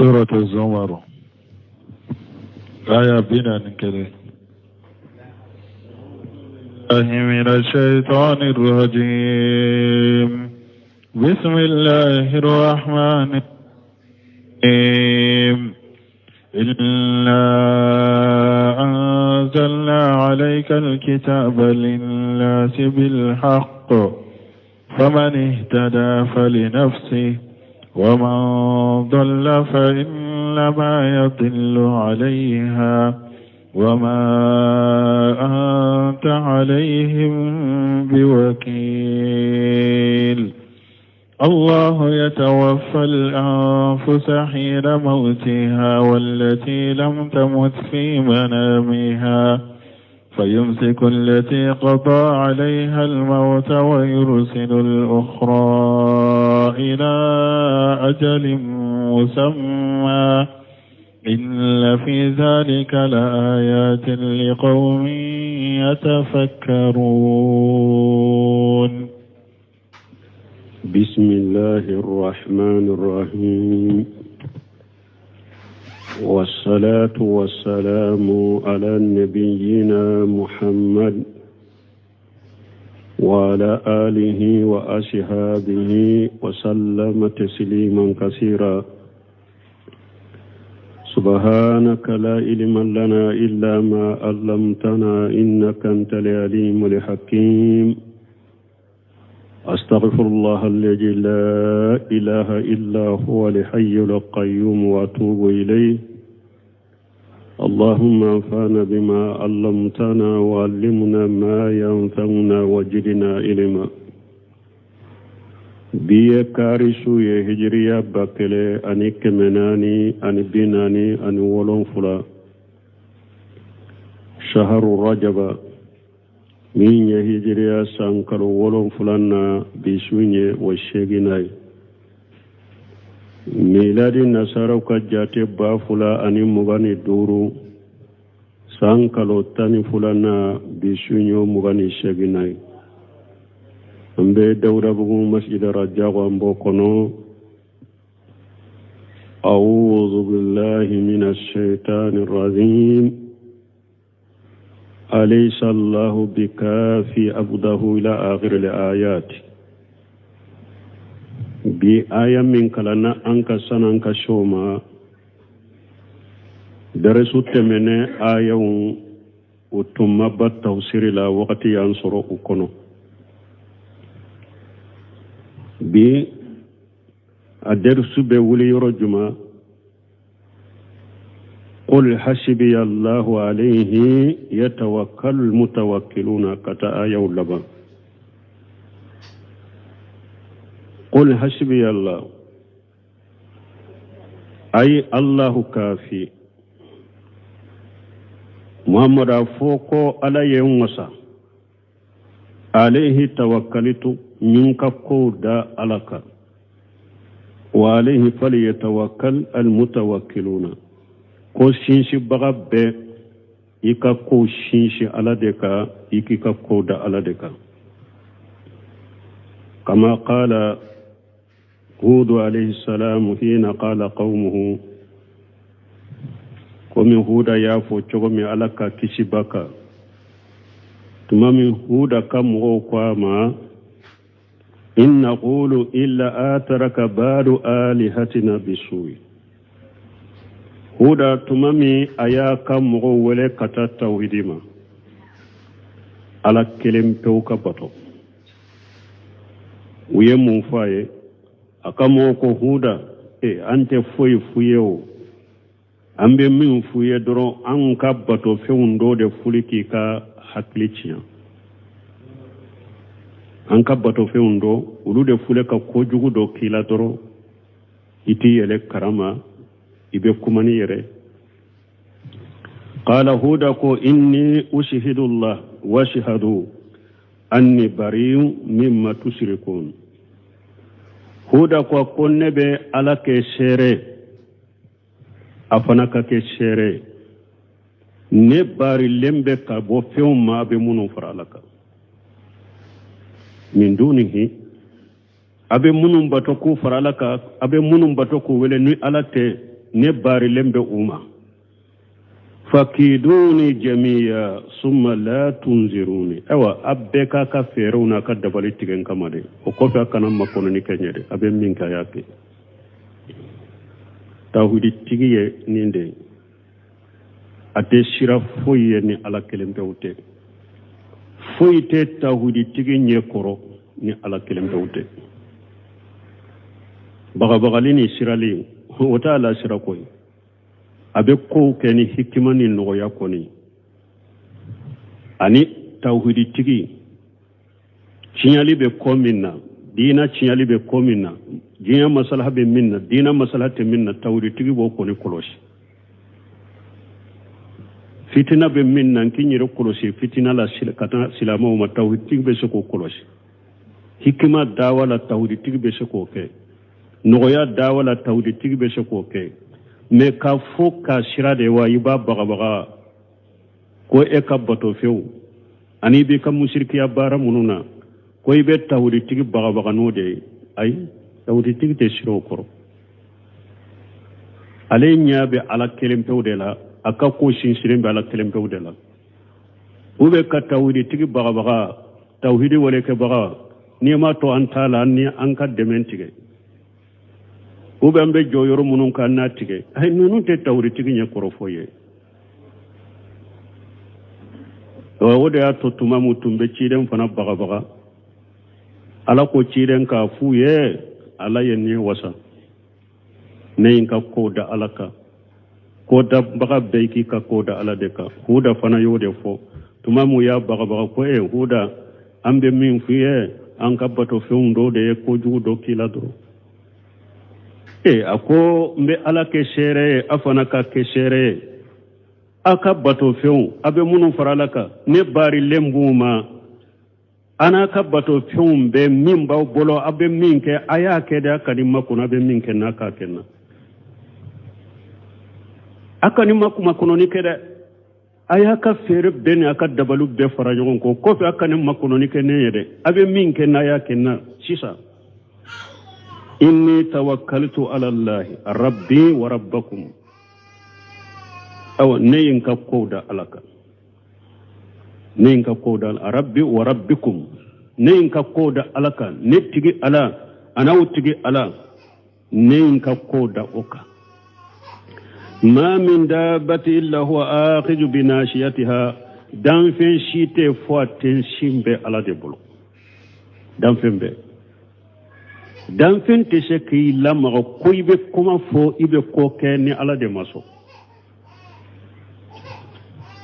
سورة الزمر آية بنا نكري من الشيطان الرجيم بسم الله الرحمن الرحيم إنا أنزلنا عليك الكتاب للناس بالحق فمن اهتدى فلنفسه ومن ضل فإنما يضل عليها وما أنت عليهم بوكيل الله يتوفى الأنفس حين موتها والتي لم تمت في منامها فيمسك التي قضى عليها الموت ويرسل الأخرى إلى أجل مسمى إن في ذلك لآيات لقوم يتفكرون. بسم الله الرحمن الرحيم والصلاة والسلام على نبينا محمد وعلى آله وأصحابه وسلم تسليما كثيرا. سبحانك لا علم لنا إلا ما علمتنا إنك أنت العليم الحكيم. أستغفر الله الذي لا إله إلا هو الحي القيوم وأتوب إليه. اللهم انفعنا بما علمتنا وعلمنا ما ينفعنا وزدنا علما. biye karisu ye hijriya bakele ani kemenani ani binani ani wolonfula shaharu rajaba min ye hijriya sankalo wolonfulanna bisunye wa sheginai miladi nasara ka jate bafula ani mugani duru sankalo tani fulana bisunyo mugani sheginai ambe dawda bugu masjid rajago ambo kono. أعوذ بالله من الشيطان الرجيم أليس الله بكافي عبده إلى آخر الآيات. بآية من كلنا أنك سننك شوما درسو تمنى آية وتمبت توسير لا وقت ينصر أكونو. bi adersu be wuli yoro juma qul hasbi Allah alayhi yatawakkalul mutawakkiluna kata ayaw laba. qul hasbi Allah ay Allah kafi Muhammad afoko ala yenwasa alayhi tawakkalitu minka koda alaka wa alayhi falyatawakkal almutawakkiluna ko shinshi bagabe ika ko shinshi aladeka ikika koda aladeka kama qala Hud alayhi salam hina qala qaumuhu komi Huda yafo chogomi alaka kishibaka tumami Huda kamwo kwama إن نقول إلا آترك بعض آلهتنا بسوء. هذا تمامي أياك مغولة كتا توحيدما على كلمة توكا بطو ويمون فاي أكاموكو هذا أنت فوي فويو أمبي من فوي درو أنكا بطو فيون دو دي فوليكي كا حكليتيا an ka bato fɛnw dɔ olu de fule ka kojugu dɔ k'i la dɔrɔn i t'i yɛlɛ karama i bɛ kuma ni yɛrɛ. qala Huda ko inni ushihidu Allah washhadu anni bari'un mimma tushrikun. Huda ko ne bɛ Ala kɛ seere a fana ka kɛ seere ne barilen bɛ ka bɔ fɛnw ma a bɛ minnu fara Ala kan. min dunihi abe munum bato ko faralaka abe munum bato ko wele ni alate ne bari lembe uma fakiduni jamiya summa la tunziruni awa abbe ka feruna ka dabali tigen kamade o ko fa kana makono ni kenyede abe min ka yake tawhidi tigiye ninde ate shira foye ni ala kelembe ute foyite tawhidi tigi nye koro ni ala kelembe ute bagalini shirali wota ala shira koy abe ko keni hikima ni noya koni ani tawhidi tigi chinyali be komina dina chinyali be komina jinya masalaha be minna dina masalaha te minna tawhidi tigi bo koni koloshi fitina be minna kinyiro koloshi fitina la kata silama ma tawhidi tigi be soko koloshi hikima dawala tawhidi tigi be soko ke noya dawala tawhidi tigi be soko ke me ka fo ka shira de wa iba baga ko e ka bato few ani be ka mushrikiya bara mununa ko ibe tawhid tigi baga no de ay tawhid tigi te shiro koro ale nyaabe ala kelem pew de la aka ko shin shirin be ala kelem pew de la ube ka tawhid tigi baga tawhid wala ke baga ni ma to antala ni an ka dementige ube ambe joyoro munun ka natige ay nunu te tawri tigi nya korofoye o wode ya to tuma mutumbe ciden fana baga ala ko ciden ka fuye ala yenni wasa neyin ka koda alaka koda baga beiki ka koda ala de ka huda fana yode fo tuma mu ya baga ko e huda ambe min fuye an ka bato feundo de ko judo kila dro ako mbe ala ke shere afana ka ke shere aka bato few abe munu faralaka ne bari lembuma ana ka bato few be min baw bolo abe min ke aya ke da kadi makuna be min ke naka kenna aka ni makuma kono ni ke da aya ka fere ben aka dabalu be farajon ko fe aka ni makono ni ke ne yede abe min ke na ya kenna sisa inni tawakkaltu ala Allah rabbi wa rabbakum aw neyin ka koda alaka neyin ka koda rabbi wa rabbikum neyin ka koda alaka nettigi ala anawtigi ala neyin ka koda oka ma min dabbati illa huwa akhidhu bi nashiyatiha dan fen shite fo ten shimbe ala de bolo dan fembe dan fen te se ki lamaro ko ibe kuma fo ibe ko ke ni ala de maso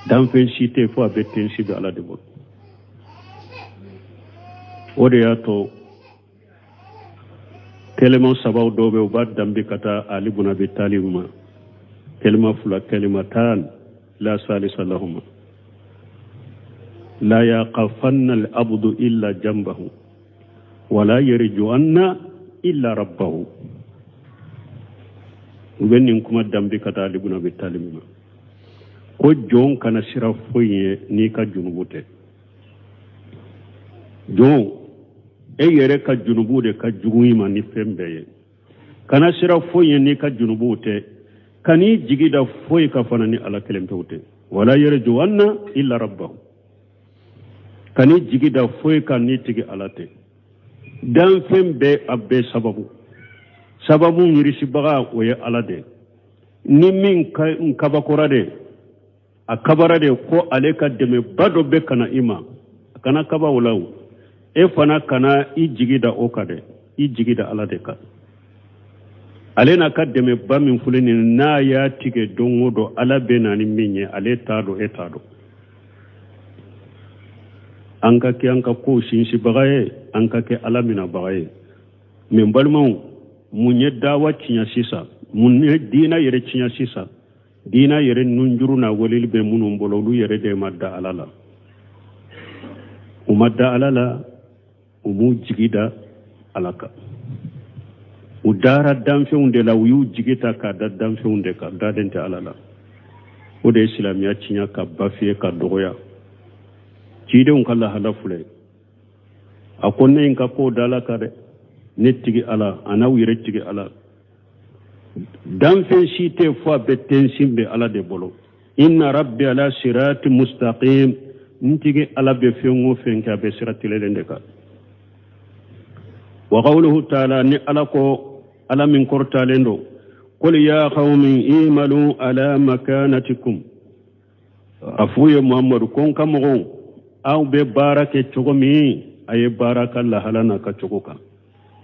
dan fen shite fo abe ten shibe ala de bolo ode ya to kelema sabaw dobe o bad dambi kata ali ibn abi talib ma kelma fula kalimatan la salisa lahuma la yaqafanna al abdu illa jambahu wala yarju anna illa rabbahu bennin kuma dambi kata ali ibn abi talib ma ko jon kana sira foye ni ka junubute jon e yere ka junubude ka juguyima ni fembeye kana sira foye ni ka junubute kani jigida foye ka fanani ala kelempewte wala yarju anna illa rabbahu kani jigida foye ka ni tigi alate dan fembe abbe sababu ngirisi baga oye alade ni min kabakora de akabara de ko aleka deme bado be kana ima kana kaba wulaw e fana kana i jigida okade i jigida alade ka alena ka deme ba min fulini na ya tige dongodo ala be nani minye ale tado etado anka ke anka ko shinshi bagaye anka ke alamina bagaye min balmau munye dawa cinya sisa munye dina yere cinya sisa dina yere nunjuru na walil be munum bololu yere de madda alala umadda alala umu jigida alaka udara damfeunde la uyu jigita ka da damfeunde ka da dente alala ode islamiya cinya ka bafiye ka dogoya cide un kala halafule akonne in ka ko dala ka de nettigi ala ana wire tigi ala danfen site fo be tensimbe ala de bolo inna rabbi ala sirati mustaqim ntige ala be fengo fenka be siratil lendeka wa qawluhu ta'ala ni ala ko ala min korta lendo qul ya qaumi imalu ala makanatikum afuye muhammadu kon kamogo aw be barake chogomi ay baraka la halana ka chogoka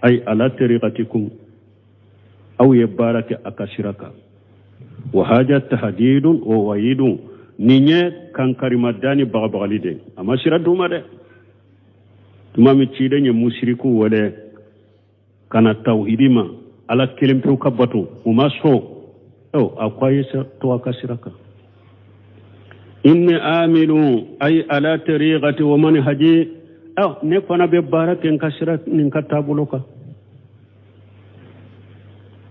ay ala tariqatikum aw ye barake akashiraka wa haja tahdidun wa waidun ninye kankari madani bagabagalide ama shira duma de tuma mi cide nye mushriku wale kana tauhidima ala kelimpu kabatu uma so akwaye to akashiraka inni amilu ay ala tariqati wa manhaji ne fana be barake nkashira nin katabuloka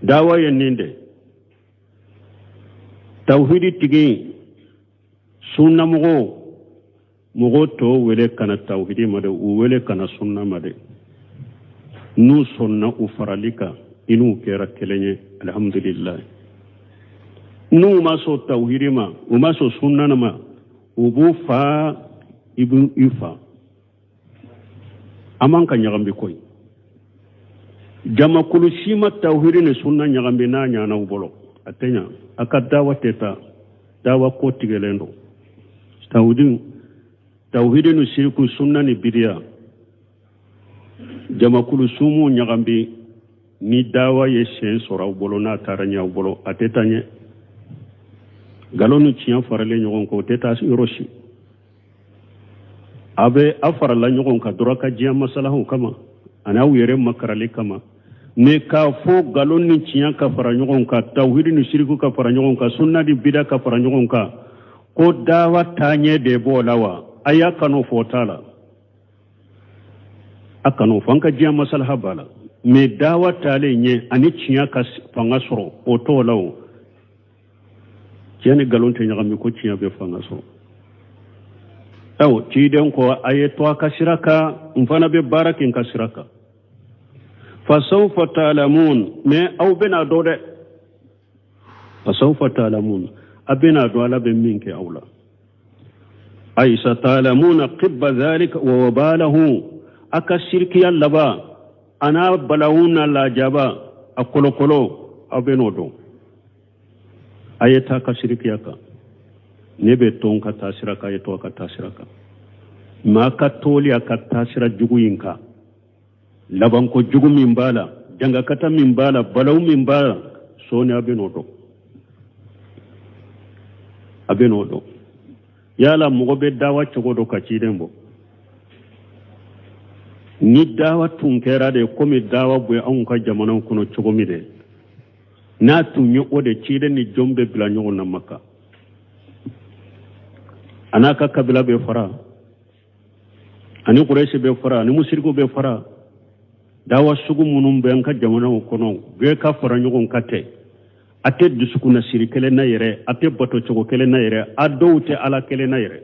dawa yeninde tauhidi tigi sunna mogo to wele kana tauhidi made u wele kana sunna made nu sunna u faralika inu kera kelenye alhamdulillah nu ma so tauhidi ma u ma so sunna ma u bu fa ibn ifa aman kan yagambi koy jama kulu shima tauhidi ne sunna yagambi na nyana u bolo atenya akadawa teta dawa ko tigelendo tauhidi no shirku sunna ni bidiya jama kulu sumu nyagambi ni dawa ye shen sora bolo na taranya bolo atetanye galonu ciyan farale nyogon ko teta yoroshi abe afara la nyogon ka duraka jiya masalahu kama ana wuyere makarale kama ne ka fo galon ni ciyan ka fara nyogon ka tauhidi ni shirku ka fara nyogon ka sunna di bida ka fara nyogon ka ko dawa tanye de bolawa aya kano fotala akano fanka jiya masalha bala me dawa tale nye ani ciyan ka fanga soro o to lawo ciyan galon te nyagami ko ciyan be fanga soro ci den ko aye to ka shiraka mfana be barakin ka shiraka فسوف تعلمون ما أو بنا دودة فسوف تعلمون أبنا دولا بمنك أولا أي ستعلمون قب ذلك ووباله أكسرك يلبا أنا بلغون لا جابا أقول قلو أبنو دو أيتا كسرك يكا نبتون كتاسرك أيتوا كتاسرك ما كتولي كتاسرك جوينك laban ko jugu min bala janga kata min bala balaw min bala so ne abenodo yala mo be dawa cogodo ka ci dembo ni dawa tun kera de ko mi dawa bu an ka jamanan kuno cogo mi de na tun yo ode ci de ni jombe bla nyogo na makka anaka kabila be fara ani quraish be fara ni mushriku be fara dawa sugu munum be anka jamana kono be ka fara nyogon kate ate dusukuna siri kele na yere ate bato chogo kele na yere adowte ala kele na yere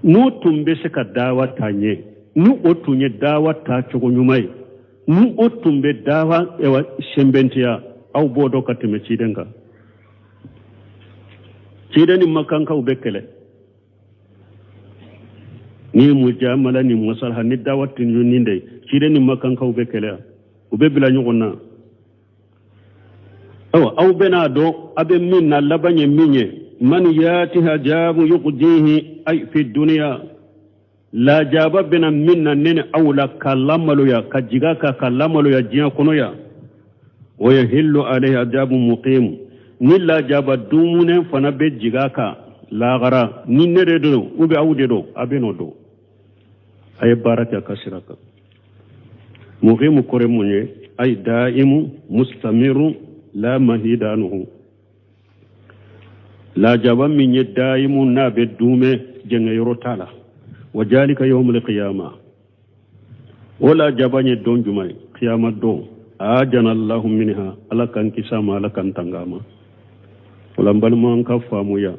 nu tumbe se ka dawa tanye nu otunye dawa ta chogo nyumai nu otumbe dawa ewa shembentia au bodo katime chidenga chideni makanka ubekele ni mujamala ni musalha ni dawati ninde chide ni makanka ubekele ubebila nyogona aw bena do abe minna labanye minye man yati hajabu yuqdihi ay fi dunya la jaba bena minna nene awla kalamalu ya kajiga ka kalamalu ya jiya kono ya wa yahillu alayhi hajabu muqim ni la jaba dumune fana be jiga ka la gara ni nere do ube awde do abeno do ay baraka kasiraka muhimu kore munye ay daimu mustamiru la mahidanuhu la jaba minye daimu na be dume jenga yoro tala wajalika yawmul qiyamah wala jabanye don jumai qiyamah do ajana allah minha alakan kisama alakan tangama wala mbalma an ka famu ya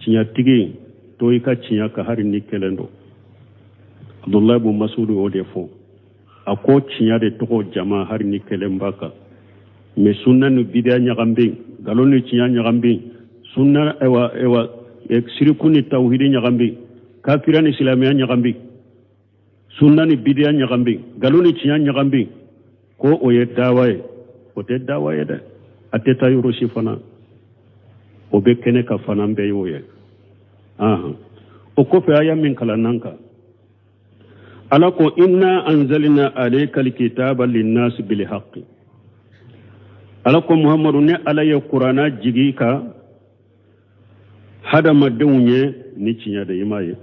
cinya tigi to ika cinya ka hari ni kelendo Abdullah ibn Mas'ud o defo ako cinya de to jama hari ni kelembaka me sunna ni bidia nyagambe galoni cinya nyagambe sunna ewa siriku ni tauhidi nyagambe kafira ni islamiya nyagambe sunna ni bidia nyagambe galoni cinya nyagambe ko oye dawaye o te dawaye de ateta yoro sifana o be kene ka fana be yoye o ko fe aya min kala nanka ala ko inna anzalna alayka alkitaba linnas bil haqq ala ko muhammadu ne ala ya qur'ana jigi ka hada madunye ni cinya da yimaye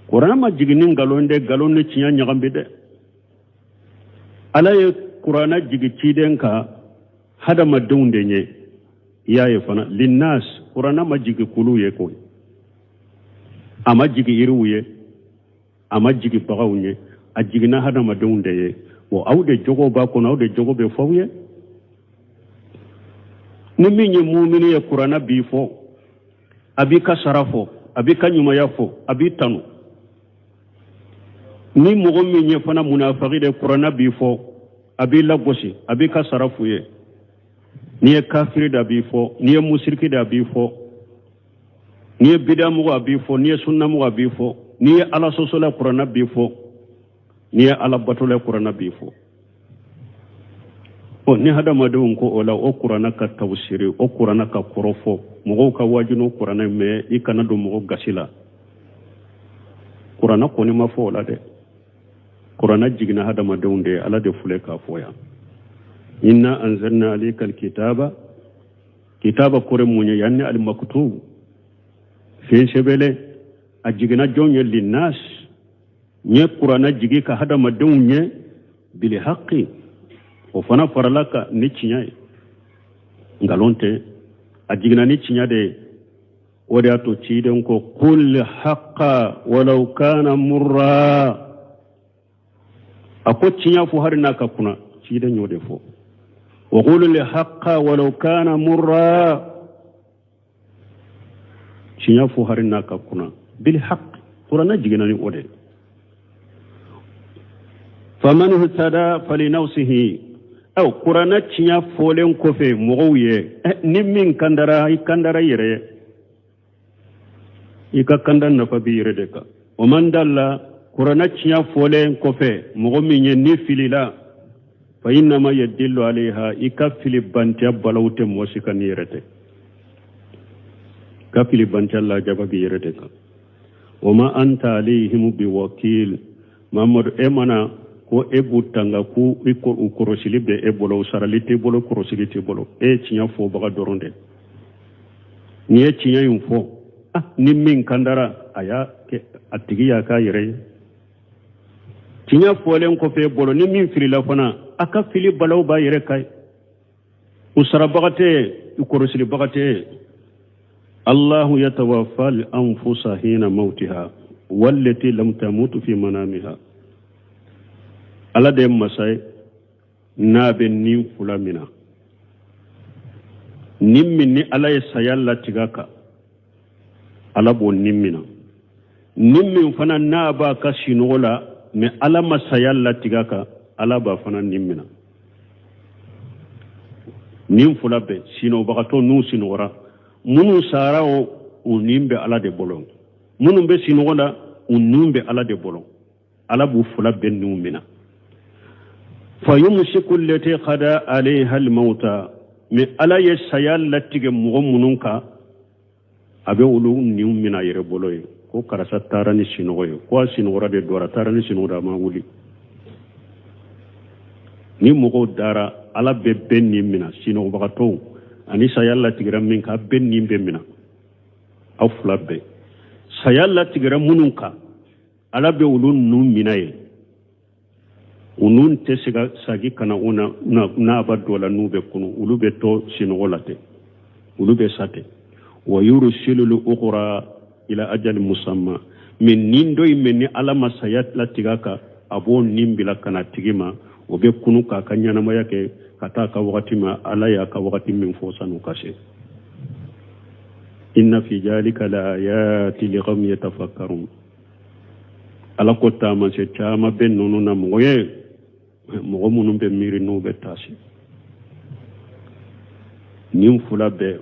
qur'ana ma jigi nin galonde galonne cinya nyagambe de ala ya qur'ana jigi ciden ka hada madunde nye yaye fana linnas qur'ana ma jigi kulu ye ko ama jigi iruye ama jigi bagawunye a jigina hada madunde ye wo awde jogo ba ko awde jogo be fawye ni minye mu'mini ya qur'ana bi fo abika sarafo abika nyuma yafo abitanu ni mogo minye fana munafiki de qur'ana bi fo abi lagosi abika sarafu ye ni ye kafiri da bi fo ni ye musiriki da bi fo ni ye bida mogo abi fo ni ye sunna mogo abi fo ni ye ala sosola qur'ana bi fo ni ye ala batole qur'ana bi fo o ni hada madun ko ola o qur'ana ka tawsiri o qur'ana ka korofo mogo ka wajino qur'ana me ikana do mogo gasila qur'ana ko ni ma fo la de qur'ana jigna hada madun de ala de fule ka foya inna anzalna alayka alkitaba kitaba kore munye yanni al maktub fi shebele ajigna jonye linnas nye qur'ana jigi ka hada madun nye bil haqqi o fana faralaka ni cinya ngalonte ajigna ni cinya de wodi ato ciden ko qul haqqa walau kana murra ako cinya fu harina ka kuna ciden yode fo wa qul li haqqa walau kana murra cinya fu harina ka kuna bil haqq qur'ana jigna ni ode faman ihtada falinawsihi aw qur'ana cinya folen kofe mogoye ni min kandara ikandara yere ika kandan na fa bi yere de ka o man dalla qur'ana cinya folen kofe mogo min ni filila fa inna ma yadillu alaiha ika fili banta balawte mosika ni yerete ka fili banta la jaba bi yere de ka o ma anta alaihim biwakil mamad emana ko ebutanga ku iko ukorosili be ebolo saralite bolo korosilite bolo cinya fo baga doronde ni cinya yumfo ni min kandara aya ke atigiya ka yere cinya fo len ko fe bolo ni min fili la fana aka fili balaw ba yere kai usara bagate ukorosili bagate Allah yatawaffa al-anfusa hina mautiha wallati lam tamut fi manamiha ala de masay na be ni fulamina nimmi ala ya sayalla tigaka ala bo nimmina nimmi fana na ba ka sinola me ala masayalla tigaka ala ba fana nimmina nim fulabe sino bagato nu sinora munu sarao unimbe ala de bolon munu be sinola unumbe ala de bolon ala bu fulabe numina فيمسك التي قضى عليها الموت من ألا يسيال لتيجي مغمونكا أبي أولو نيوم من أير بولوي كو كراسة تاراني سينوي كو سينورا دي دورا تاراني سينورا ما ولي ni mogo dara ala be ben ni mina sino bagato ani sayalla tigira min ka ben ni be mina afla be sayalla tigira mununka ala be ulun nu minaye unun tesiga sagi kana una na badola nube kunu ulube to sinogolate ulube sate wa yursilu al-ukhra ila ajal musamma min nindo imeni ala masayat latigaka abo nimbila kana tigima obe kunu ka kanyana mayake kata ka wakati ma ala ya ka wakati min fosanu kashe inna fi jalika la ayati liqawmin yatafakkarun ala ko tama se chama ben nonu na moye mogo munum be miri no be tasi nin fula bɛɛ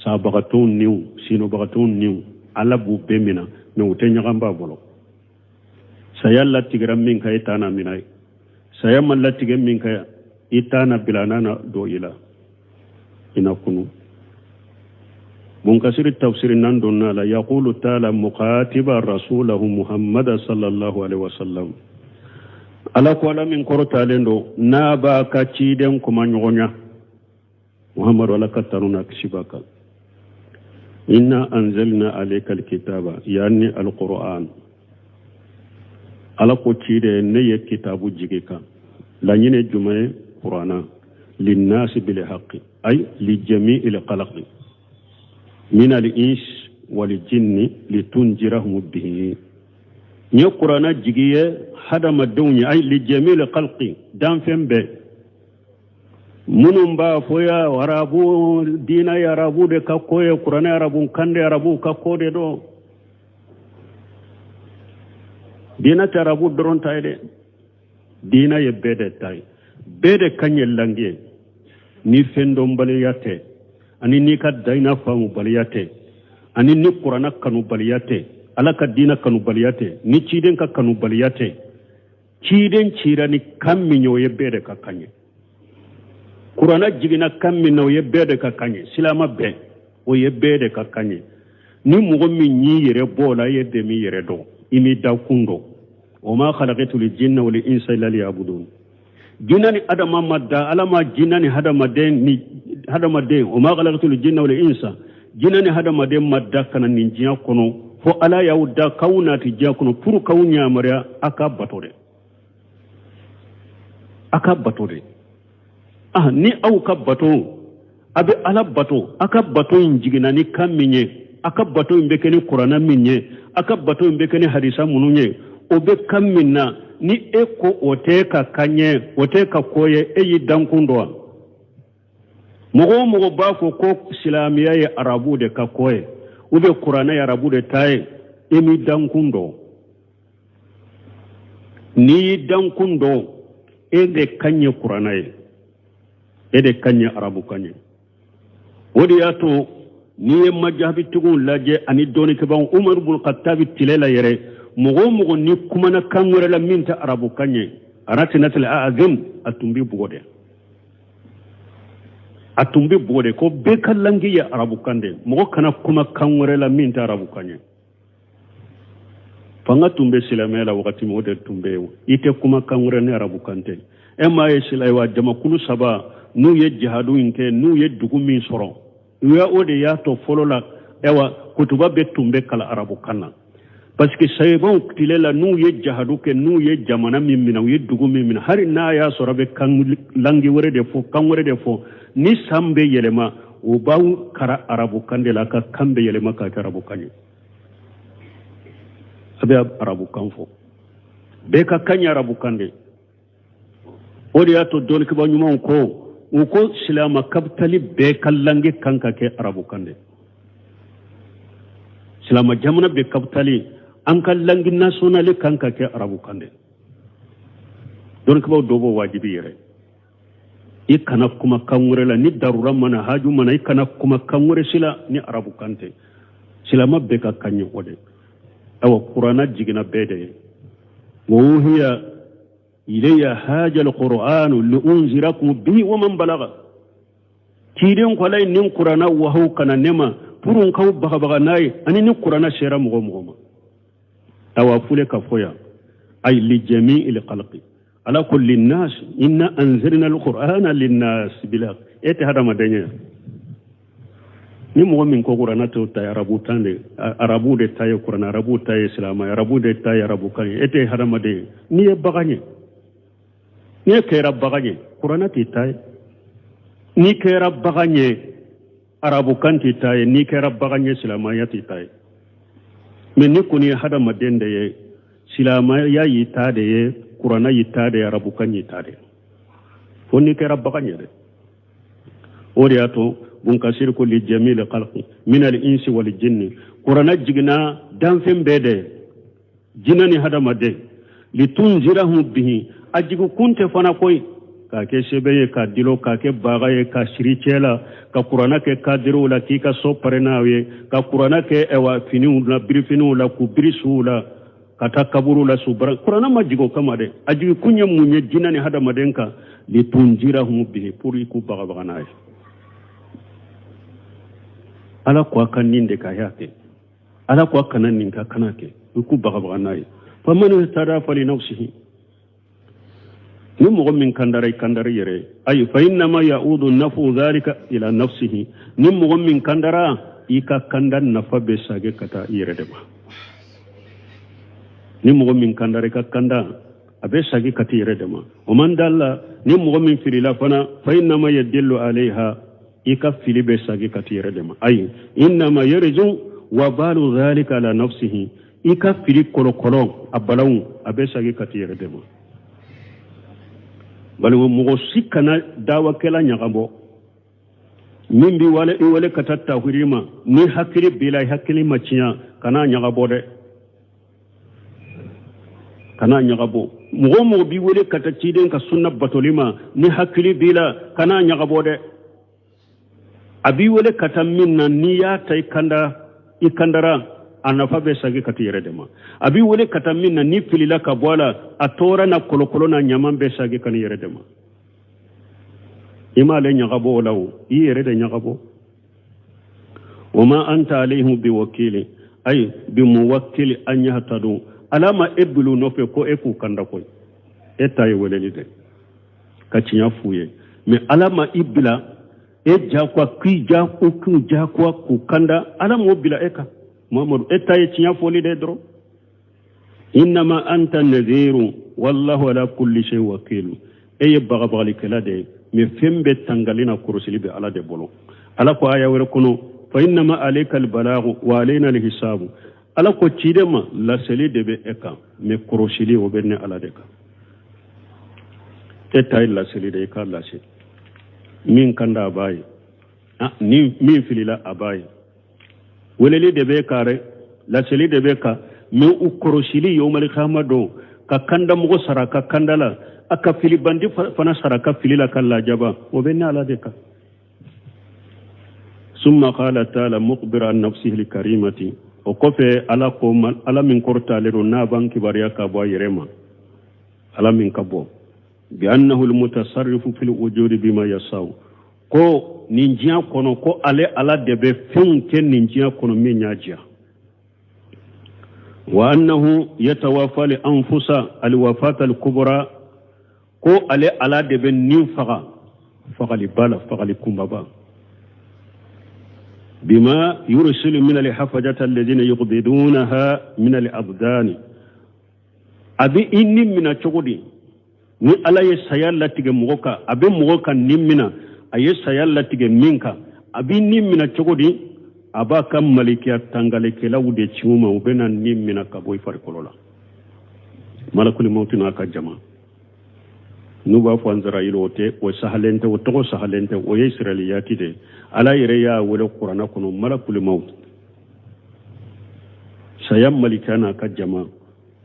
sabagatɔw niw sinobagatɔw niw ala b'u bɛɛ mina mɛ u tɛ ɲagan b'a bolo saya latigɛra min ka i t'a na mina ye saya ma latigɛ min ka i t'a na bila n'a na dɔ i la i na kunu munkasiri tafsiri nan donna la yaqulu ta'ala muqatiba rasulahu muhammad sallallahu alaihi wasallam ala ko ala min korotalen do na ba ka ciden kuma nyogonya muhammad wala kataruna kishibaka inna anzalna alayka alkitaba yani alquran ala ko cide ne ye kitabu jigeka la nyine jumaye qur'ana linnasi bil haqqi ay li jami'il khalqi min al-ins wal jinni litunjirahum bihi ni qur'ana jigiye hadama dawni ay li jami'il khalqi dan fembe munum ba foya warabu dina ya rabu de ka koye qur'ana arabu kande arabu ka kode do dina ta rabu doron tayde dina ye bede kanye langie ni fendo baliyate ani ni ka daina famu baliyate ani ni qur'ana kanu baliyate ala ka dina kanu baliyate ni ciden ka kanu baliyate ciden cira ni kamminyo ye bede ka kanye qur'ana jigina kamminyo ye bede ka kanye silama be o ye bede ka kanye ni mugo min ni yere bola ye demi yere do imi da kundo o ma khalaqatul jinna wal insa illa liya'budun jinani adama madda alama jinani hadama den o ma khalaqatul jinna wal insa jinani hadama den madda kana ninjiya kono fo ala yawda kauna ti jiya kono pour kawnya mariya aka batore ni au ka bato abe ala bato aka bato injigina ni kaminye aka bato imbekeni qur'ana minye aka bato imbekeni hadisa mununye obe kamina ni eko oteka kanye oteka koye eyi dankundoa mogo bafo ko islamiya ye arabu de ka koye ube qur'ana ya arabu de taye emi dankundo ni dankundo ede kanye qur'ana ye ede kanye arabu kanye wodi yato ni majhabi tugun laje ani doni ke ban umar ibn khattab tilela yere mogo ni kumana kangore la minta arabu kanye arati natal azim atumbi bugode ko be kallangi ya arabu kande mogo kana kuma kangore la minta arabu kanye fanga tumbe silamela wakati mo de tumbe ite kuma kangore ne arabu kante ema ye silaiwa jama kulu saba nu ye jihadu inte nu ye dugumi soro ya ode ya to folola ewa kutuba be tumbe kala arabu kanna parce que saybon tilela nu ye jahadu ke nu ye jamana mimina ye dugu mimina hari na ya sorabe kan langi wore de fo ni sambe yelema o baw kara arabu kandela ka kambe yelema ka arabu kanye abe arabu kanfo be ka kanya arabu kande odi ato don ke banyuma ko silama kaptali be kallange kanka ke arabu kande silama jamana be kaptali an kallangi nationale kanka ke arabu kande don ka dobo wajibi yere ikana kuma kanwure la ni darura mana haju mana ikana kuma kanwure sila ni arabu kante sila mabbe ka kanye ode awa qur'ana jigina bede wa hiya ilayya haja alquran li unzirakum bihi wa man balagha kiden ko lay nin qur'ana wa hu kana nema purun kaw baga nay ani ni qur'ana shera mo ma awa fule ka foya ay li jami'il khalqi ala kulli nas inna anzalna alqur'ana linnas bila ete hada madanya ni mo min ko qur'ana to tay arabu tande arabu de tay qur'ana arabu tay islam arabu de tay arabu kan ete hada madanya ni e baganye ni ke rabaganye qur'ana ti tay ni ke rabaganye arabu kan ti tay ni ke rabaganye islam ya ti tay men ni kuni hada madende ye silama ya yitade ye qur'ana yitade ya arabu kan yitade fonni ke rabbakanye de ori ato bun kasir ko li jamil khalqi min al insi wal jinni qur'ana jigna dan fembede jinani hada madde li tunzirahum bihi ajigu kunte fana koy ka ke sebe ka dilo ka ke baga ye ka siri cela ka qur'ana ke kadiro la ki ka so parenawe ka qur'ana ke ewa finiu la brifinu la ku brisula kata kaburu la subra qur'ana majigo kama de aji kunye munye jinani hada madenka litunjirahum bihi puri ku baga baga naye ala ko kaninde ka yake ala ko kanan ninka kanake ku baga baga naye faman istada fali nafsihi نمو من كندري يري أي فإنما يعود النفع ذلك إلى نفسه نمو من كندرا إيكا كندر نفع بساقه كتا يردما نمو من كندري كندر أبساقه كتا يردما ومن دال نمو من فللا فنا فإنما يدل عليها إيكا فلي بساقه كتا يردما أي إنما يرجو وبال ذلك على نفسه إيكا فلي كولو أبلاون أبساقه كتا يردما bali mo sikana dawa kala nyagabo min bi wale katatta hurima ni hakili bila hakili machiya kana nyagabo de kana nyagabo mo bi wale katati den ka sunna batolima ni hakili bila kana nyagabo de abi wale katamminna ni ya tay kanda ikandara anafa be sagi kati yere dema abi wole katamina ni filila kabwala atora na kolokolo na nyaman be sagi kan yere dema ima le nyagabo law yere de nyagabo wama anta alayhim biwakili ay bimuwakkil an yahtadu alama eblu no fe ko eku kanda koy etay wole lide kacinya fuye me alama ibla e jakwa ki jakwa ku jakwa ku kanda alama obila eka محمد اتاي تشيا فولي ديدرو انما انت النذير والله على كل شيء وكيل اي بغبغلي كلا دي مي فيمبه تانغالينا كروسلي بي على دي بولو على كو ايا وركونو فانما عليك البلاغ وعلينا الحساب على كو تشيدما لا سلي دي بي اكا مي كروسلي وبن على ديكا اتاي لا سلي دي كا لا سي مين كاندا باي ني مين فيلا اباي welele de be kare la seli de be ka me u koroshili yomal khamado ka kanda mugo saraka kandala aka fili bandi fana saraka fili la kala jaba o benna ala de ka summa qala ta'ala muqbira an nafsihi alkarimati o kofe ala ko ala min korta le na banki bariya ka bo yerema ala min kabo bi annahu almutasarrifu fil wujudi bima yasau ko ninjia kono ko ale ala debe funke ninjia kono minyajia wa annahu yatawaffa li anfusa alwafata alkubra ko ale ala debe ninfaga fagali bala fagali kumbaba bima yursilu min alhafajati alladhina yuqbidunaha min alabdan abi inni mina chogodi ni ala ye sayalla tige mugoka abe mugoka nimmina ayesa yalla tige minka abi nimmina chogodi aba kam malikiya tangale kela wude chiuma ubena nimmina kaboy far kolola malakul mautina ka jama nuba fo anzara ilote o sahalente o to sahalente o israiliyati de ala ireya wala qur'ana kuno malakul maut sayam malikana ka jama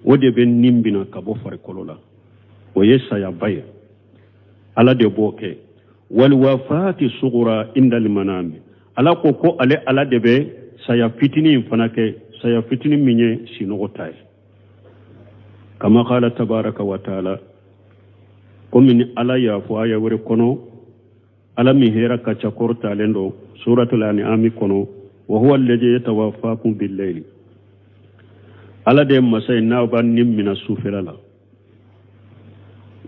wode ben nimbina kabo far kolola o yesa ya baye ala de boke والوفات الصغرى عند المنام ala ko ale ala debe saya fitini fanake saya fitini minye sinogotai kama qala tabaraka wa taala komini ala ya fo aya wore kono ala mi hera ka chakorta lendo suratul an'am kono wa huwa alladhi yatawaffakum bil layli ala de masay na ban nimmina sufilala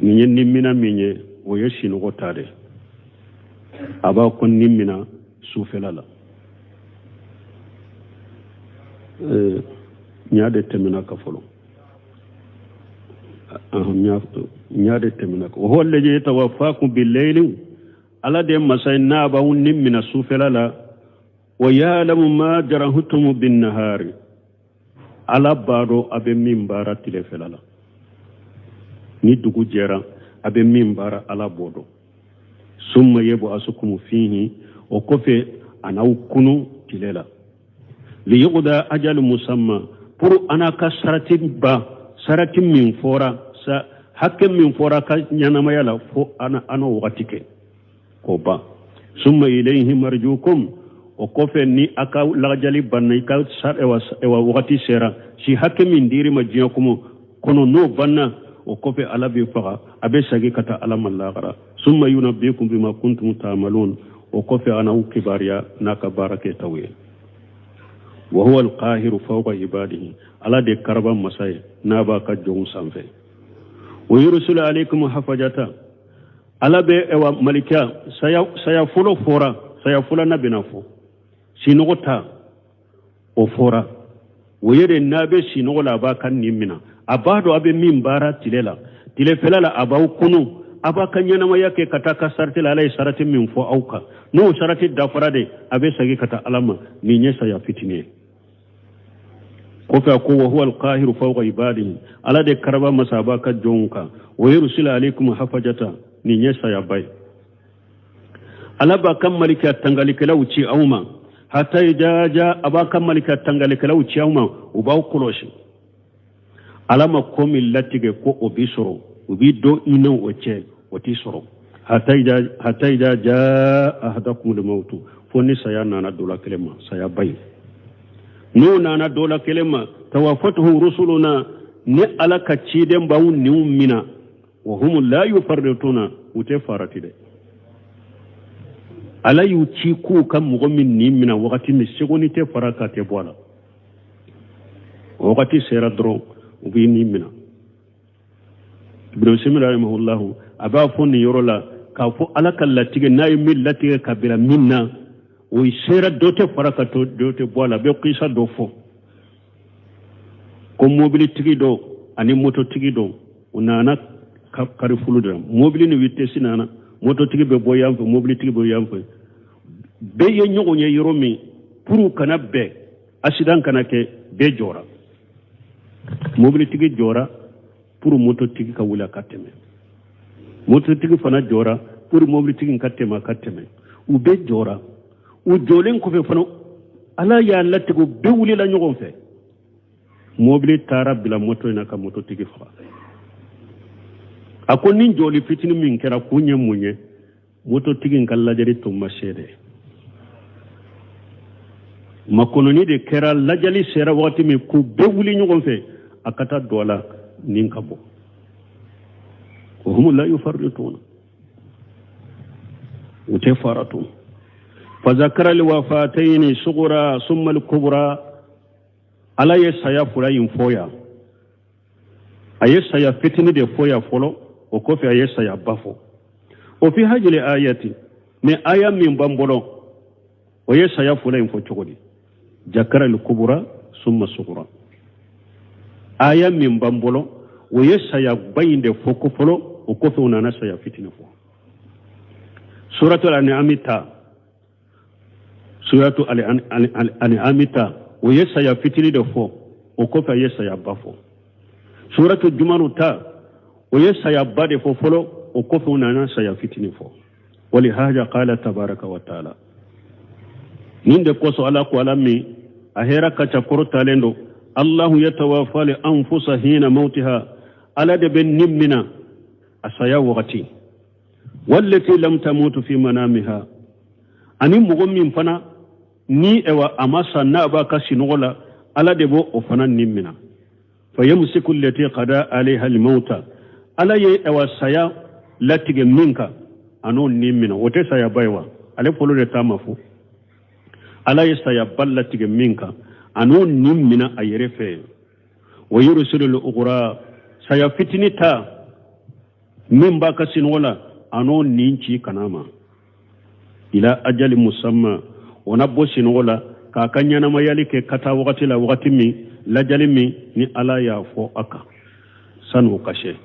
minye nimmina minye wo yeshinogotade aba kon nimmina sufelala nyaade temina ka folo nyaade temina ko holle je tawaffakum bil layli ala de masayna ba nimmina sufelala wa ya'lamu ma jarahutum bin nahari ala baro abe mimbara tilefelala ni dugu jera abe mimbara ala bodo summa yebu asukum fihi o kofe anaw kunu tilela li yuqda ajal musamma pour anaka saratin ba saratin min fora sa hakke min fora ka nyanama yala fo ana wakati ke ko ba summa ilayhi marjukum o kofe ni aka lajali banna ka sar ewa wakati sera si hakke min diri ma jiya kuma kono no banna o kofe ala bi faga abe sagi kata ala mallagara summa yunabbikum bima kuntum ta'malun o kofe ana ukibariya naka barake tawiye wa huwa al-qahiru fawqa ibadihi ala de karban masay na ba ka jongu sanfe wa yursilu alaykum hafajata ala be ewa malika saya fulo fora saya fula nabina fo sinogota o fora woyere nabe sinogola ba kan nimina abado abe min bara tilela tile felala abaw kunu aba kanyana ma yake kata ka sarti la lay sarati min fo auka no sarati dafara de abe sagi kata alama ni nyesa ya fitine ko fa ko huwa al-qahiru fawqa ibadihi ala de karaba masaba ka jonka wa yursilu alaykum hafajata ni nyesa ya bay ala ba kan malika tangalikala uci auma hatta ijaja aba kan malika tangalikala uci auma ubaw kuloshi alama komi latige ko obisoro ubi do ino oche wati soro hatta ijaja ahadakum al-mautu foni saya nana dola kelema saya bay no nana dola kelema tawaffatuhu rusuluna ni alaka ciden bawun ni ummina wa hum la yufarrituna ute faratide ala yuci ku kan mu'min ni mina wakati mi segoni te faraka te bola wakati sera dro ubi ni mina ibn simira rahimahullah aba fonni yorola ka fo ala kallatige nay millati kabira minna o sera dote faraka to dote bola be qisa do fo ko mobility do ani moto tigi do unana kari fuludra mobili ni witte sinana moto tigi be boyam fo mobili tigi boyam fo be ye nyogo nye yoromi puru kana be accident kana ke be jora mobili tigi jora puru moto tigi ka wula kateme moto tigi fana jora puru mobili tigi kateme u be jora u jolen ko fe fana ala ya latigo be wuli la nyogo fe mobili tara bila moto ina ka moto tigi fa akoni joli fitini min kera kunye munye moto tigi ngalla jari to mashede makononi de kera lajali sera wakati mi ku be wuli nyogon fe akata dola ninkabo وهم لا يفرطون وتفرطون فذكر الوفاتين صغرى ثم الكبرى على يسيا فلاين فويا أيسيا فتني دي فويا فلو وكوفي أيسيا بافو وفي هذه الآيات من آية من بامبولو ويسيا فلاين فوتشغلي ذكر الكبرى ثم الصغرى آية من بامبولو ويسيا بين دي فوكو فلو وكوفي ونانا سيا فتني فو سورة الأنعام سورة الأنعام ويسيا فتني دي فو وكوفي يسيا بافو سورة الجمعة ويسيا بادي فو فلو وكوفي ونانا سيا فتني فو ولهذا قال تبارك وتعالى من دي قصو على قوالامي أهيرا كتاكورو تالندو الله يتوافى لأنفس حين موتها على دبن نمنا أسيا وغتي والتي لم تموت في منامها أني مغمين فنا ni ewa amasa na baka sinola ala debo ofanan nimmina fayamsiku allati qada alaiha almauta ala ye ewa saya latige minka anon nimmina wote saya baywa ale polo de tamafu ala ye saya ballatige minka anon nimmina ayrefe wa yursilu al-ughra saya fitnita min baka sinola anon ninci kanama ila ajali musamma wana bosi nola ka kanyana mayali ke kata wakati la wakati mi la jalimi ni ala ya fo aka sanu kashe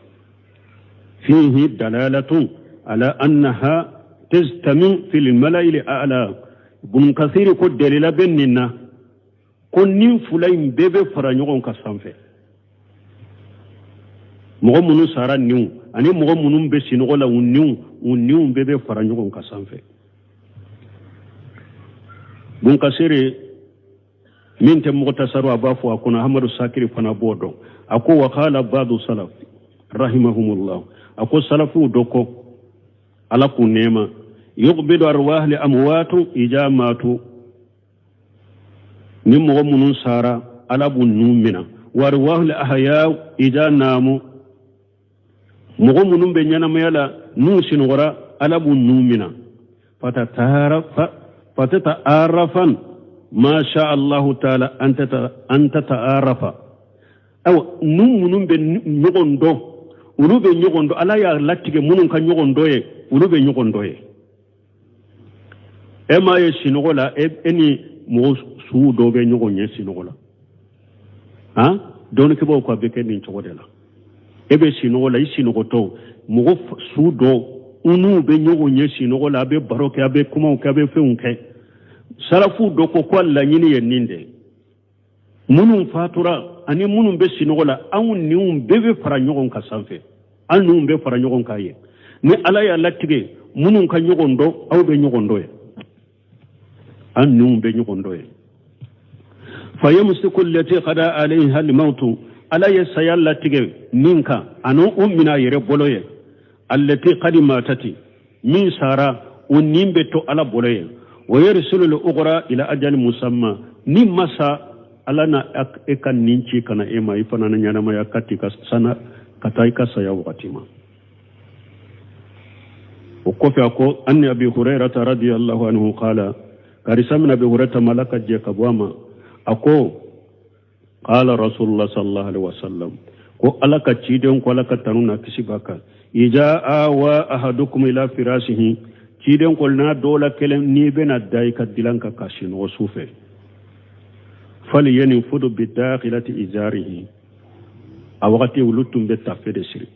fihi dalalatun ala annaha taztami fil malail a'la bun kathiri ko delila benina konni fulaim bebe faranyon ka sanfe mo munu sara niu ani mo munu be sinola unniu bebe faranyon ka sanfe bun kasiri min te muqtasaru abafu akuna hamadu sakiri fana bodo ako wa qala ba'du salaf rahimahumullah ako salafu doko ala ku nema yuqbidu arwah li amwatu ijamatu ni mo munun sara ala bu numina wa arwah li ahya ijanamu mo munun be nyana mayala nu sinora ala bu numina fatataarafan ma sha Allah ta'ala anta ta'arafa aw munun be nyogondo ulu be nyogondo ala ya latige munun kan nyogondo ye ulu be nyogondo ye e ma ye sinogola eni mo su do be nyogonye sinogola ha don ke bo ko be ken ni chogodela e be sinogola yi sinogoto mo su do unu be nyogonye sinogola be baroke abe kuma ko be feunke salafu do ko la nyini ye ninde munun fatura ani munun be sinogola awun niun bebe fara nyogon ka sanfe an nun be fara nyogon ka ye ni ala ya latige munun ka nyogon do aw be nyogon do ye an nun be nyogon do ye fayamsiku allati qada alayha al-maut ala ya sayal latige ninka anu ummina yere boloye allati qad matati min sara unimbe to ala boloye wa yarsilu al-ughra ila ajal musamma ni masa ala na ekan ninci kana ema ifana na nyana maya katika sana kataika saya wakati ma ukofi ako anni abi hurairah radhiyallahu anhu qala karisam nabi hurairah malaka je kabwama ako qala rasulullah sallallahu alaihi wasallam ko alaka ciden ko alaka tanuna kisibaka ijaa wa ahadukum ila firasihi ciden ko na dola kelen ni bena dai kadilanka kashin wasufe فلينفض بالداخلة إزاره أوقات ولتم بالتفيد سري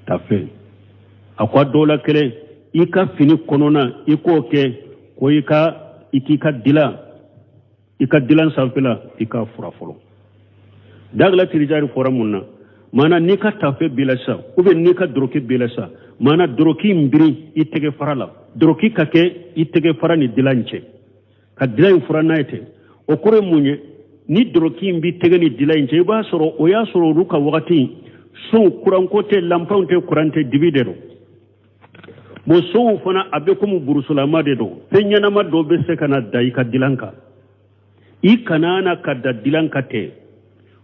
تفيد أقوى دولة كله إيكا فيني كونونا إيكو كي كويكا إيكا ديلا سافلا إيكا فرافلو داخلة تريجاري فرامونا مانا نيكا تفيد بلسا وبي نيكا دروكي بلسا مانا دروكي مبري إتغي فرالا دروكي كاكي إتغي فراني ديلانچه كديلا فرانايته okore munye ni droki mbi tegani dilay nje ba soro o ya soro ruka wakati so kurankote lampaunte kurante dividero mo so fana abe ko mu burusula made do penya na maddo be se kana dai ka dilanka I kanana kadda dilanka te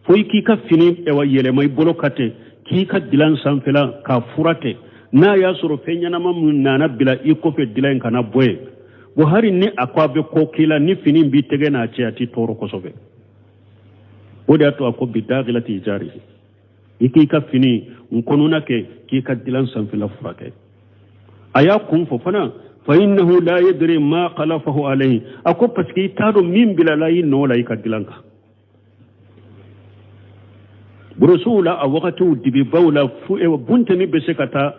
fo ki ka fini e wa yele mai bolokate ki ka dilan sanfela ka furate na ya soro penya na mamun nana bila I ko fe dilan kana boye Buhari ni akwabe ko kila ni fini mbi tege na ache ati toro kosobe. Ode ato ako bidagila tijari. Iki ka fini mkonuna ke ki ka dilan sanfila furake. Aya kumfo fana fa innahu la yadri ma khalafahu alayhi. Ako paski tado mimbila la ino la ika dilanka. Burusula awakatu dibi bawla fu ewa buntani besekata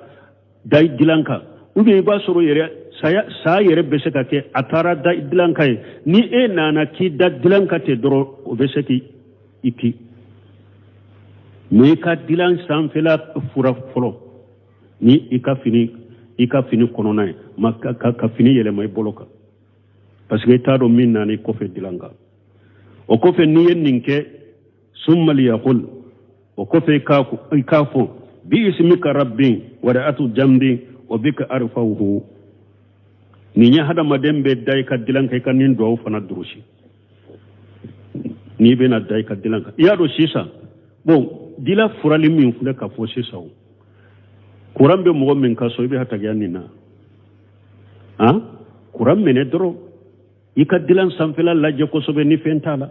dai dilanka. Ube ibasoro yere sa yere beseka ke atara da dilanka ni nana ki da dilanka te doro obeseki iki me ka dilan sanfela fura folo ni ika fini konona ma ka fini yele mai boloka parce que tado min nani ko fe dilanga o ko fe ni ninke summa li yaqul o ko fe kafu bi ismika rabbi wa da'atu jamdi wa bika arfahu ni nya hada madembe dai ka dilanka kan nin do fana durushi ni be na dai ka dilanka ya do sisa bon dila furali min fule ka fo sisa o kurambe mo min ka so be hata ganni na ha kuram mene dro ika dilan samfela lajje ko so be ni fentala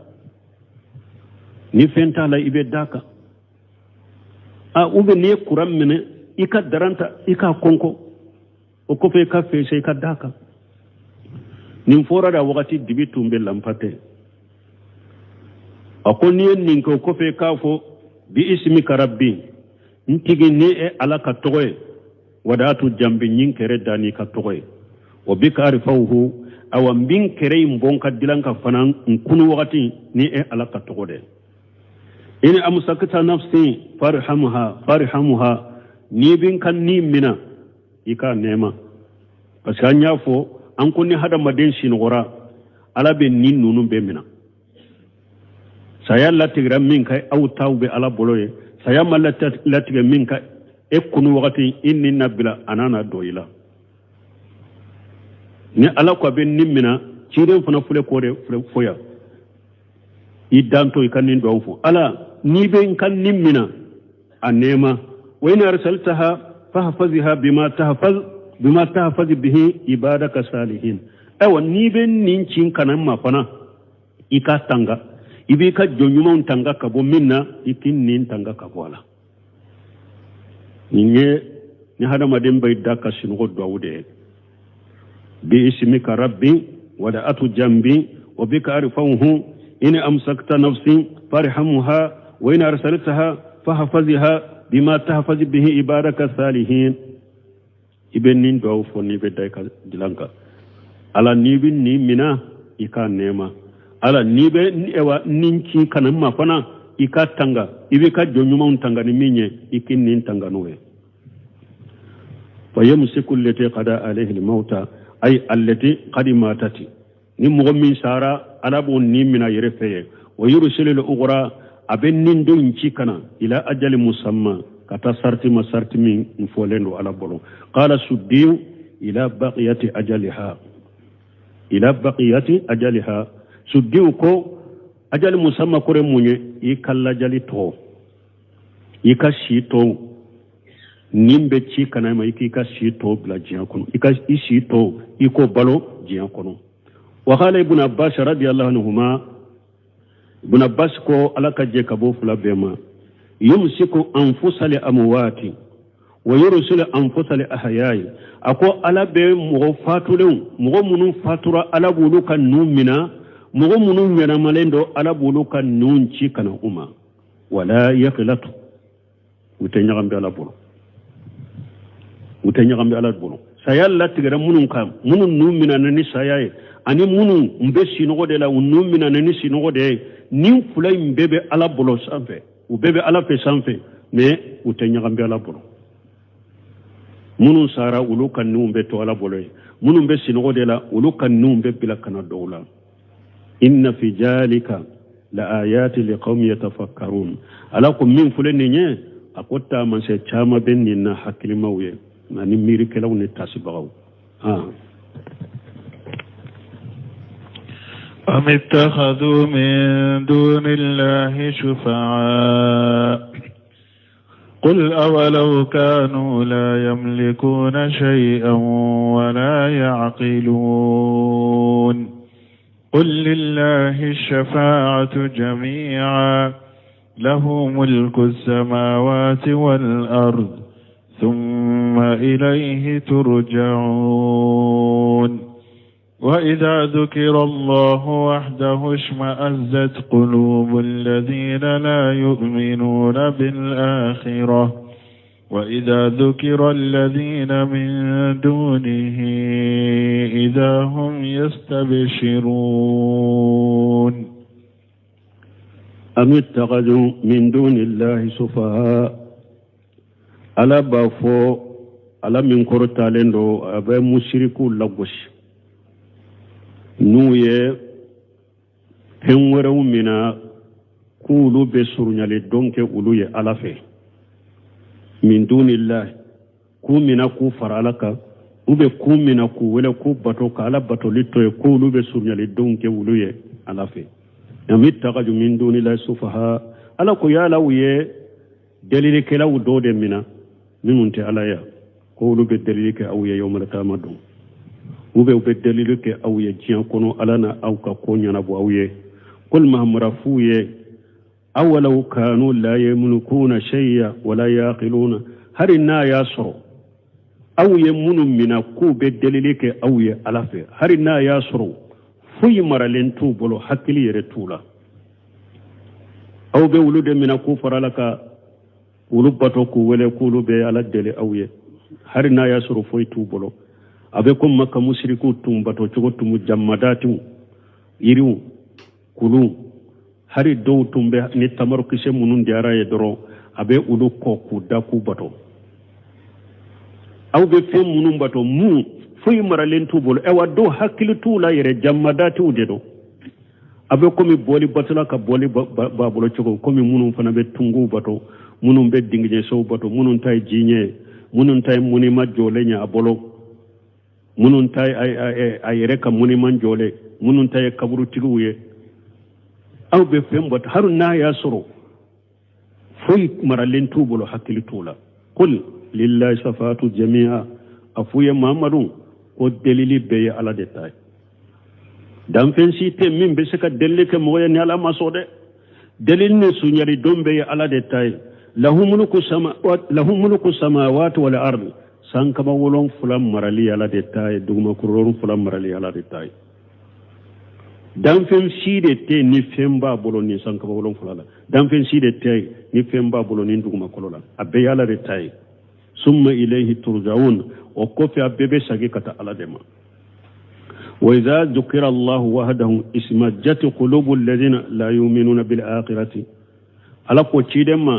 ibe daka a ube ne kuram mene ika daranta ika konko o ko fe ka fe sai ka daka nin fora da wakati dibi tumbe lampate akoni nin ko fe kafo bi ismika rabbi ntigi ni alaka togoy wadatu jambi nyin kere dani ka togoy o bika arfauhu awam bin kere mbonka dilanka fanan nkunu wakati ni alaka togode ini amsakata nafsi farhamuha ni bin kan ni mina ika nema parce que anyafo an kunni hada maden shinogora ala be nin nunu be mina saya la tigram min kai au tawbe ala boloye sayama latiga minka ekunu wakati inni nabila anana doila ni ala ko ben nimmina ciren fana fule kore foya idanto ikanin do fu ala ni ben kan nimmina anema wa in arsaltaha fahfazha bima tahfaz bihi ibadaka salihin awa ni ben nin cin kanan mafana ika tanga ibi ka jonyuma tanga ka bo minna ikin nin tanga ka wala ninge ni hada madin bai daka sinu dawude bi ismika rabbi wa da'atu jambi wa bika arfahu in amsakta nafsi farhamha wa in arsaltaha fahfazha bima tahfaz bihi ibadaka salihin iben nin do fo ni be dai ka dilanka ala nibin ni mina ika nema ala nibe ewa ninki kanan mafana ika tanga ibe ka jonyuma tanga ni minye ikin nin tanga nowe fayamsiku allati qada alayhi almauta ay allati qad matati ni mo min sara ala bon ni mina yere feye wa yursilu al-ughra aben nin don ci kana ila ajali musamma kata sarti masarti min folendo ala bolo qala suddiu ila baqiyati ajaliha suddiu ko ajali musamma kore munye i kalla jali to i ka shi to nimbe ci kana ma i ka shi to bla jiyan kono i ka i shi to i ko balo jiyan kono wa qala ibn abbas radiyallahu anhuma ibn abbas ko alaka je kabo fula bema yumsiku anfusal amwati wa yursilu anfusal ahyai ako ala be mo fatulun mo munun fatura ala bulu kan numina mo munun yana malendo ala bulu kan nunci kana umma wala yaqlatu utanyagam be ala bulu sayalla tigara munun kam munun numina nani sayaye ani munun mbe sinogo de la numina nani sinogo de nin fulay mbebe ala bulu sanfe ubebe ala fe sanfe mais utanyagam be ala bulu munun sara ulu kan numbe to ala bulu munun be sinogo de la ulu kan numbe bila kana dowla inna fi jalika la ayati liqaumin yatafakkarun alakum min fulani nye akota man se chama benni na hakilima uye na ni miri kelaw ne tasbaw am ittakhadhu min dunillahi shufa'a قل أولو كانوا لا يملكون شيئا ولا يعقلون قل لله الشفاعة جميعا له ملك السماوات والأرض ثم إليه ترجعون وإذا ذكر الله وحده اشمأزت قلوب الذين لا يؤمنون بالآخرة وإذا ذكر الذين من دونه إذا هم يستبشرون أم اتخذوا من دون الله سفهاء ألا بافو ألا من كرتالندو أبا مشركو لغوش نوية هنورو منا كولو بسرنا لدونك أولوية ألافي min dunillahi ku mina ku faralaka ube ku mina ku wala ku bato ka ala bato litto e ku lube surnyali donke wuluye alafe yamit taqaju min dunillahi sufaha ala ko yala wiye dalili kala wudode mina minunte alaya ko lube dalili ke awye yawmal qiyamah ube dalili ke awye jian kono alana aw ka ko nyana bo awye kul mahmura fuye أولو كانوا لا يملكون شيئا ولا يعقلون هرنا ياسر أو يمن من كوب الدليلك أو يألف هرنا ياسر في مرلين توبلو حكلي يرتولا أو بولد من كفر لك ولبتوك ولا كولو بي على الدليل أو هرنا ياسر في توبلو أبيكم مكا مشركو تنبتو تغتم جمداتو يريو كلو hari dow tumbe ni tamaru kise munun diara ye doro abe ulu ko ku daku bato aw be fem munun bato mu fuy maralen tubol e waddo hakili tula yere jammadati udedo abe komi boli batula ka boli babulo chogo komi munun fana be tungu bato munun be dingje so bato munun tay jiñe munun tay muni ma jole nya abolo munun tay ay reka muni man jole munun tay kaburu tiguye aw be fem bat haruna ya suru fuy maralen tubulo hakili tula qul lillahi safatu jami'a afuye mamadou ko delili be ala detay dan fen site min be saka delle ke moye ni ala masode delil ne sunyari dombe ala detay lahu mulku samawati wal ardi sankama wolon fulam marali ala detay duguma kurorun fulam marali ala detay dan fen side te ni femba bolo ni sankama wolon fulala dan fen side te ni femba bolo ni duguma kolola abbe ala detay summa ilayhi turjaun o kofi abbe sagi kata ala dema وإذا ذكر الله وحده اسمجت قلوب الذين لا يؤمنون بالآخرة على قوتيدما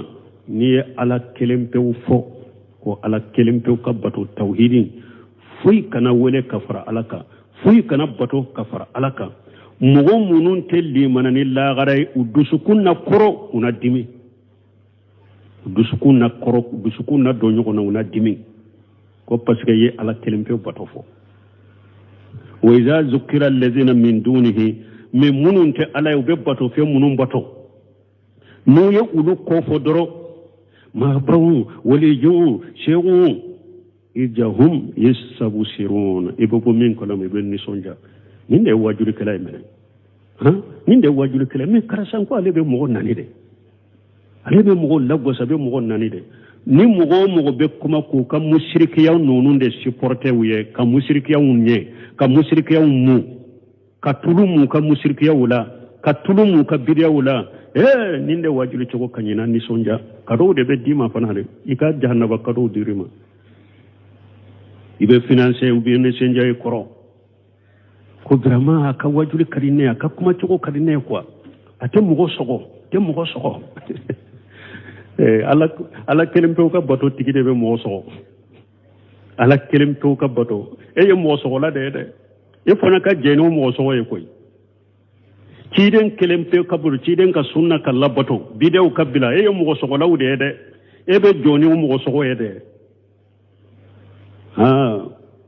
ني على كلمة فو وعلى كلمة كبتو التوحيد فوي كنا ولي كفر علىك فوي كنا بتو كفر علىك مغمونون تلي منن الله غري ودسكون كرو وندمي ودسكون كرو ودسكون دونيو وندمي كو باسكو على كلمة بتو فو وإذا ذكر الذين من دونه من منون على يببطوا في منون بطو نو يقولوا كوفو درو ما برون وليجون شيئون إذا هم يستبصرون إبقوا من كلام ابن نسونجا من ده واجر كلام ها من ده واجر كلام من كرسان كو عليه بمغون ناني ده عليه بمغون لغوسا بمغون ناني ده ni mogo be kuma ko ka mushrikiya nonun de supporter wiye ka mushrikiya unye ka mushrikiya mu ka tulumu ka mushrikiya wala ka tulumu ka bidiya wala ninde wajulu chogo kanyina ni sonja kado de be dima fanare ika jahannaba kado dirima ibe financer ou bien senja e koro ko grama ka wajulu karine ka kuma chogo karine quoi ate mogo sogo ala kelim to ka bato tikide be mo so ala kelim to ka bato e mo so la de e fona ka jeno mo so e koy ciden kelim to ka buru ciden ka sunna ka la bato bideu kabila e mo so la wude de e be joni mo so e de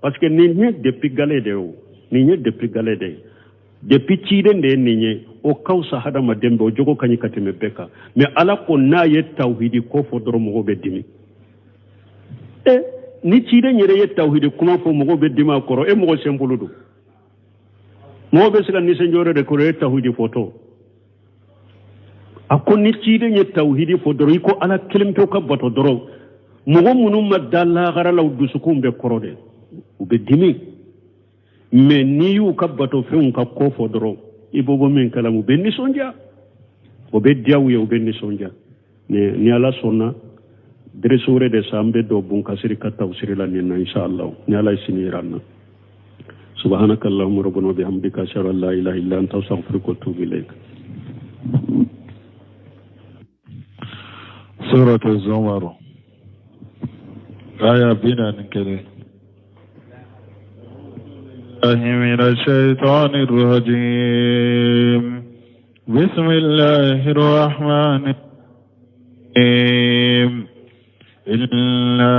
parce que ni depuis galé de depuis ciden de ni o kawsa hadama dembe o jogo kanyi katime beka me ala ko na ye tawhidi ko fo doro mo be dimi ni cide nyere ye tawhidi kuma fo mo be dima koro e mo sembuludu mo be sila ni senjore de ko ye tawhidi foto akon ni cide nye tawhidi fo doro ko ala kelimto ka bato doro mo munum madalla gara law dusukum be koro de be dimi me ni yu ka bato fe un ka ko fo doro ibobo min kalamu benni sonja o be diawu yo benni sonja ni ala sonna dresure de sambe do bun kasiri katta usiri la ni inshallah ni ala siniranna subhanakallahumma rabbana bihamdika ashhadu an la ilaha illa anta astaghfiruka wa atubu ilaik سورة الزمر آية بنا نكره من الشيطان الرجيم بسم الله الرحمن الرحيم إنا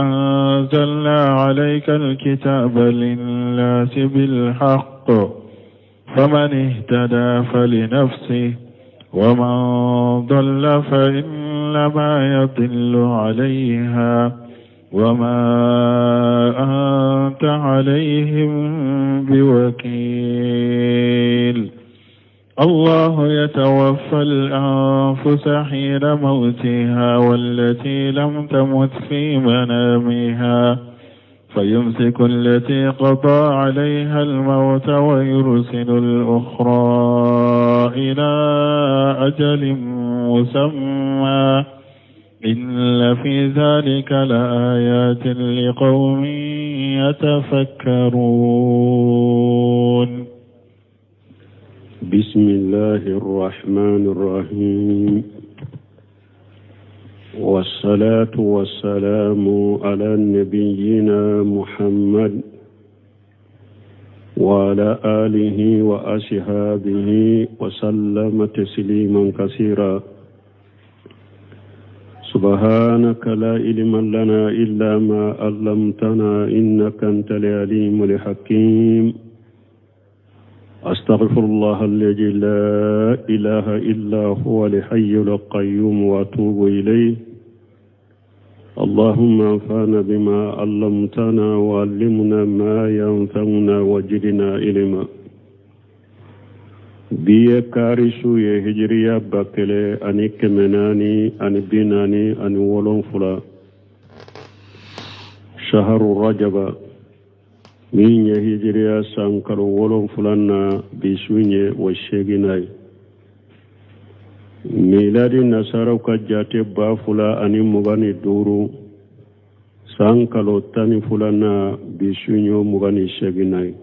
أنزلنا عليك الكتاب للناس بالحق فمن اهتدى فلنفسه ومن ضل فإنما يضل عليها وما أنت عليهم بوكيل الله يتوفى الأنفس حين موتها والتي لم تمت في منامها فيمسك التي قضى عليها الموت ويرسل الأخرى إلى أجل مسمى إن في ذلك لآيات لقوم يتفكرون بسم الله الرحمن الرحيم والصلاة والسلام على نبينا محمد وعلى آله وأصحابه وسلم تسليما كثيرا سبحانك لا علم لنا إلا ما علمتنا إنك أنت العليم الحكيم أستغفر الله الذي لا إله إلا هو الحي القيوم وأتوب إليه اللهم انفعنا بما علمتنا وعلمنا ما ينفعنا وزدنا علما biye karisu ye hijriya bakele ani kemenani ani binani ani wolonfula shaharu rajaba min ye hijriya sankalo wolonfulanna bisunye wa sheginai miladi nasara ka jate bafula ani mugani duru sankalo tani fulana bisunyo mugani sheginai